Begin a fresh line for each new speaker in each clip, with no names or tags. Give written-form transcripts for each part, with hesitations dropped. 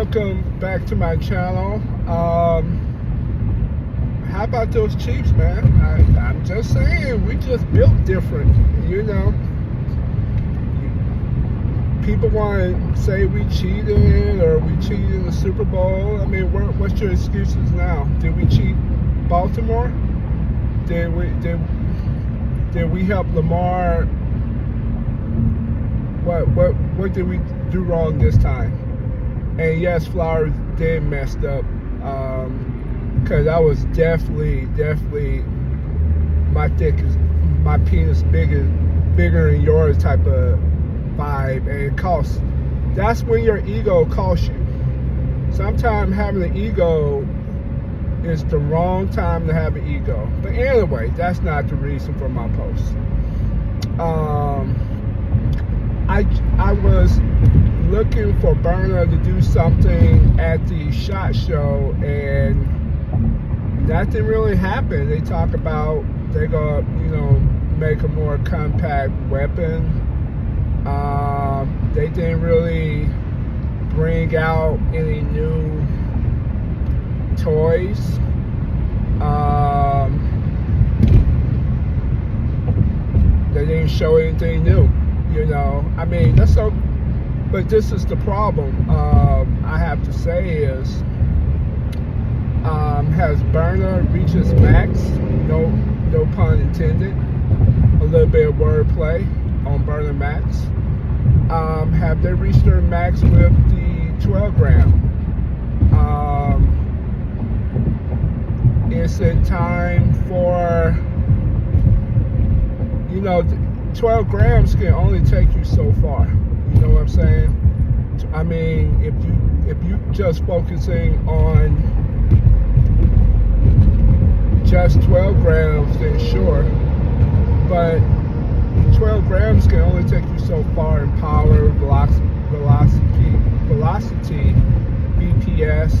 welcome back to my channel. How about those Chiefs, man? I'm just saying, we just built different. You know, people want to say we cheated or we cheated in the Super Bowl. I mean, what's your excuses now? Did we cheat Baltimore? Did we help Lamar? What did we do wrong this time? And yes, Flowers did messed up, because I was definitely my penis bigger than yours type of vibe, and it costs. That's when your ego costs you. Sometimes having an ego is the wrong time to have an ego. But anyway, that's not the reason for my post. I was looking for Burner to do something at the SHOT Show, and nothing really happened. They talk about they're gonna, make a more compact weapon. They didn't really bring out any new toys. They didn't show anything new. I mean, that's so. But this is the problem. I have to say is, has Burner reached its max? No pun intended. A little bit of wordplay on Burner Max. Have they reached their max with the 12 gram? Is it time for 12 grams can only take you so far. You know what I'm saying? I mean, if you just focusing on just 12 grams, then sure. But 12 grams can only take you so far in power, velocity, BPS.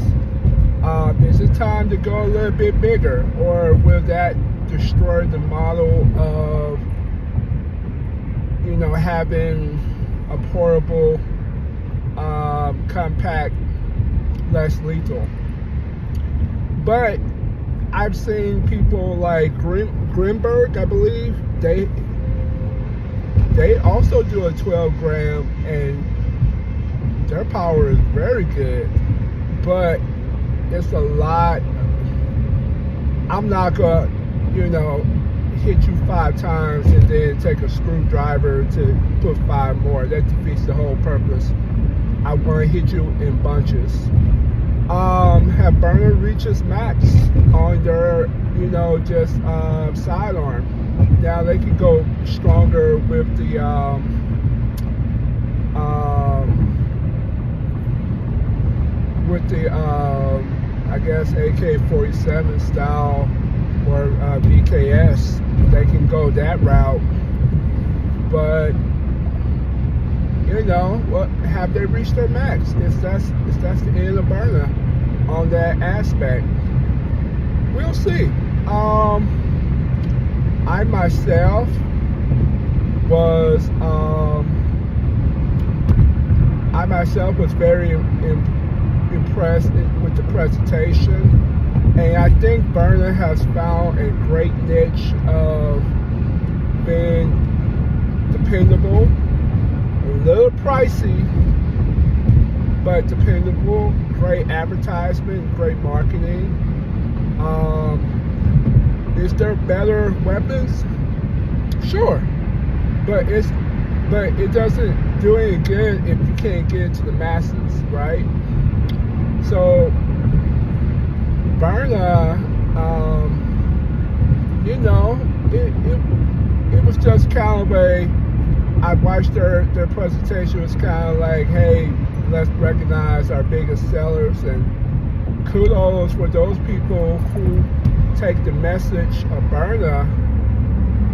Is it time to go a little bit bigger, or will that destroy the model of having a portable, compact, less lethal? But I've seen people like Grimberg, I believe, they also do a 12 gram, and their power is very good, but it's a lot. I'm not gonna, hit you 5 times and then take a screwdriver to put 5 more. That defeats the whole purpose. I want to hit you in bunches. Have Burner reached its max on their, just sidearm. Now they can go stronger with the I guess AK-47 style or BKS. They can go that route, but have they reached their max? If that's the end of Burner on that aspect, we'll see. I myself was very impressed with the presentation. And I think Burner has found a great niche of being dependable, a little pricey, but dependable, great advertisement, great marketing. Is there better weapons? Sure, but it doesn't do any good if you can't get it to the masses, right? So Burner, it was just kind of I watched their presentation. It was kind of like, hey, let's recognize our biggest sellers, and kudos for those people who take the message of Burner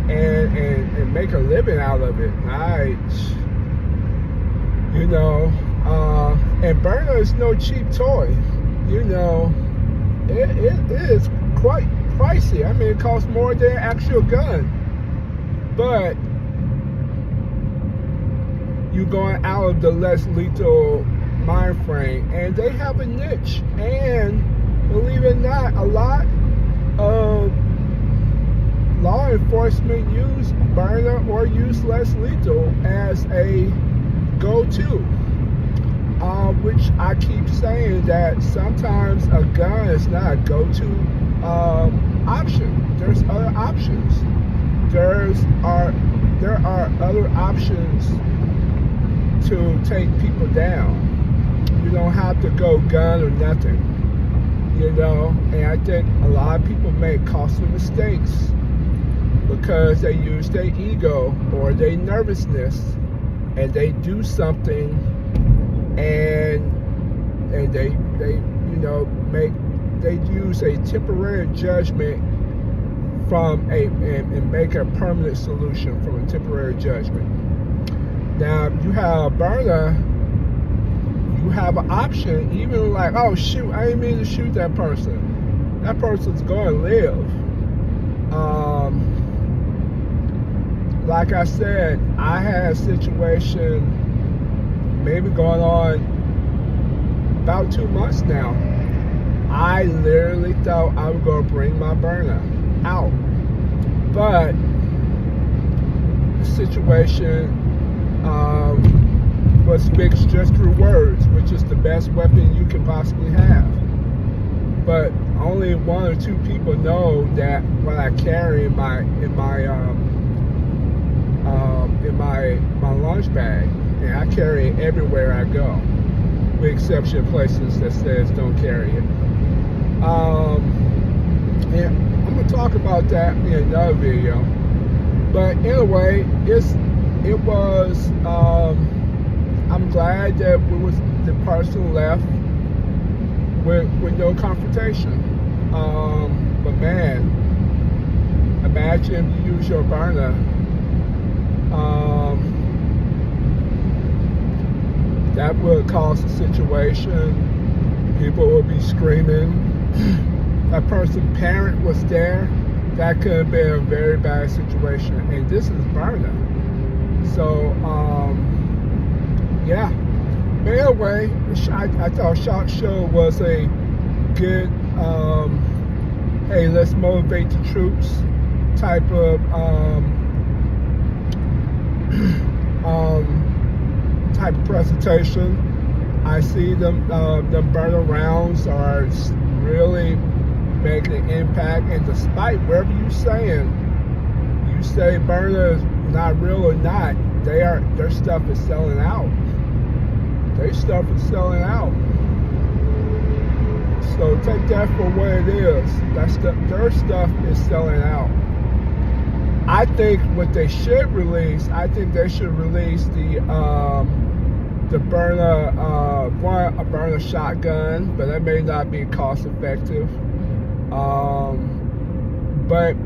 and make a living out of it. Nice. And Burner is no cheap toy. It is quite pricey. I mean, it costs more than an actual gun. But you're going out of the less lethal mind frame, and they have a niche. And believe it or not, a lot of law enforcement use burner or use less lethal as a go-to, which I keep saying that sometimes a gun is not a go-to option. There's other options. There are other options to take people down. You don't have to go gun or nothing, and I think a lot of people make costly mistakes because they use their ego or their nervousness, and they do something, and they use a temporary judgment and make a permanent solution from a temporary judgment. Now, if you have a burner, you have an option, even like, oh shoot, I didn't mean to shoot that person. That person's going to live. Like I said, I had a situation maybe going on about 2 months now. I literally thought I was going to bring my burner out. But the situation was fixed just through words, which is the best weapon you can possibly have. But only 1 or 2 people know that what I carry in my lunch bag, and I carry it everywhere I go, with exception of places that says don't carry it. And I'm gonna talk about that in another video. But anyway, it was. I'm glad that the person left with no confrontation. But man, imagine if you use your burner. That would cause a situation. People would be screaming. That person's parent was there. That could have been a very bad situation. And this is burner. So, yeah. But anyway, I thought Shotz show was a good, hey, let's motivate the troops type of presentation. I see them burner rounds are really making an impact, and despite whatever you say burner is not real or not, their stuff is selling out. Their stuff is selling out. So take that for what it is. Their stuff is selling out. I think what they should release, they should release the burner, a burner shotgun, but that may not be cost effective. But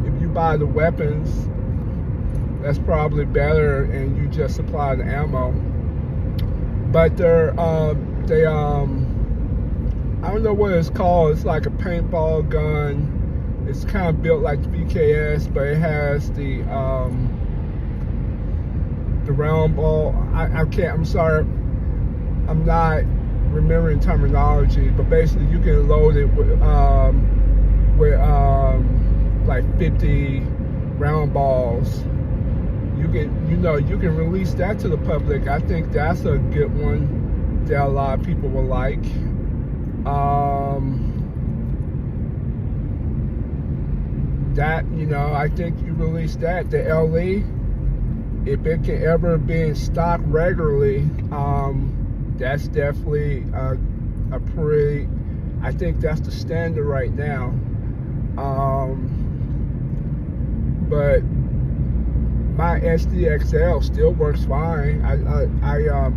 if you buy the weapons, that's probably better, and you just supply the ammo. But they I don't know what it's called. It's like a paintball gun. It's kind of built like the BKS, but it has the round ball. I'm sorry, I'm not remembering terminology, but basically you can load it with like 50 round balls. You can release that to the public. I think that's a good one that a lot of people will like. I think you release that. The LE, if it can ever be in stock regularly, that's definitely a pretty, I think that's the standard right now. But my SDXL still works fine. I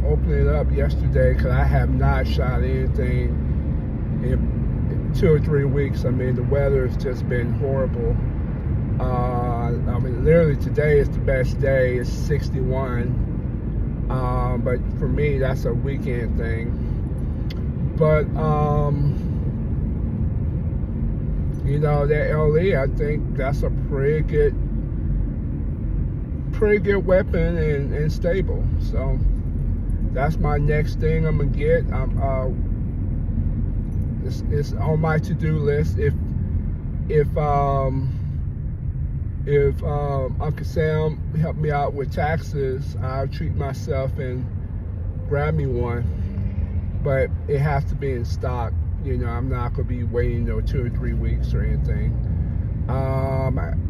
opened it up yesterday because I have not shot anything in 2 or 3 weeks. I mean, the weather has just been horrible. Literally today is the best day. It's 61. But for me, that's a weekend thing. But that LE, I think that's a pretty good weapon and stable. So That's my next thing I'm gonna get. It's on my to-do list. If Uncle Sam helped me out with taxes, I'll treat myself and grab me one. But it has to be in stock. I'm not gonna be waiting 2 or 3 weeks or anything.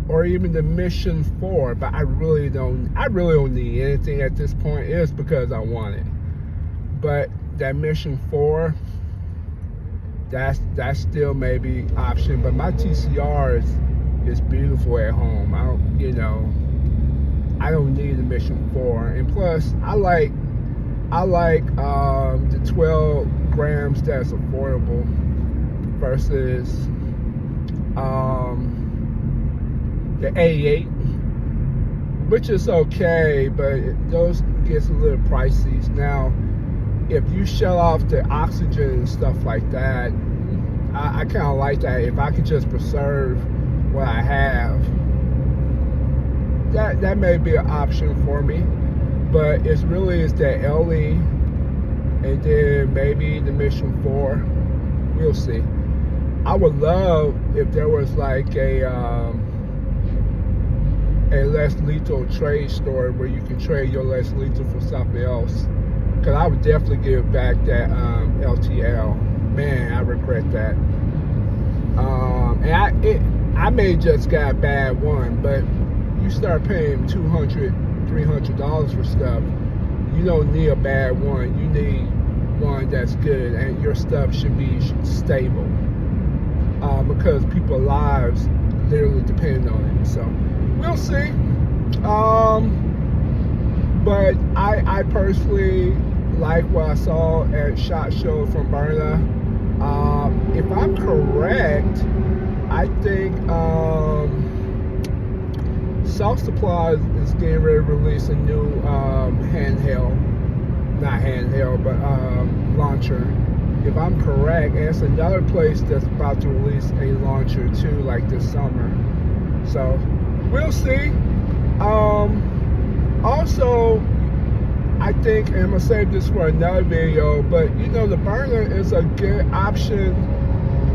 Or even the Mission 4, but I really don't need anything at this point. It's because I want it. But that Mission 4, that's still maybe option. But my TCR is beautiful at home. I don't need a Mission 4. And plus, I like the 12 grams that's affordable versus the A8, which is okay, but those gets a little pricey. Now, if you shut off the oxygen and stuff like that, I kind of like that. If I could just preserve what I have, that may be an option for me. But it's that LE, and then maybe the Mission 4. We'll see. I would love if there was like a less lethal trade store where you can trade your less lethal for something else. Because I would definitely give back that LTL. Man, I regret that. And I may just got a bad one, but you start paying $200, $300 for stuff. You don't need a bad one. You need one that's good, and your stuff should be stable. Because people's lives literally depend on it. So we'll see. But I personally like what I saw at SHOT Show from Berna. If I'm correct, I think Self Supply is getting ready to release a new launcher. If I'm correct, and it's another place that's about to release a launcher too, like this summer. So we'll see. Also, I think, and I'm gonna save this for another video, but the burner is a good option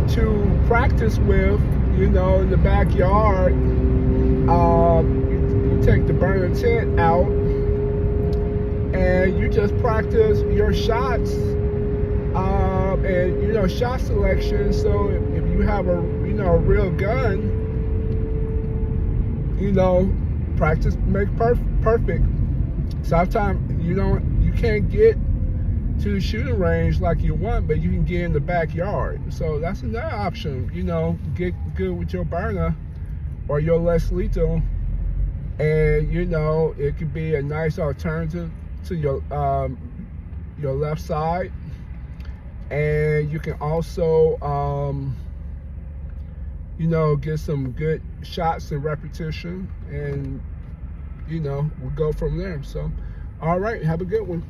to practice with, in the backyard. You take the burner tent out and you just practice your shots, and shot selection. So if you have a real gun, practice makes perfect. Sometimes you can't get to the shooting range like you want, but you can get in the backyard. So that's another option. Get good with your burner or your less lethal, and it could be a nice alternative to your left side. And you can also get some good shots and repetition, and we'll go from there. So all right, have a good one.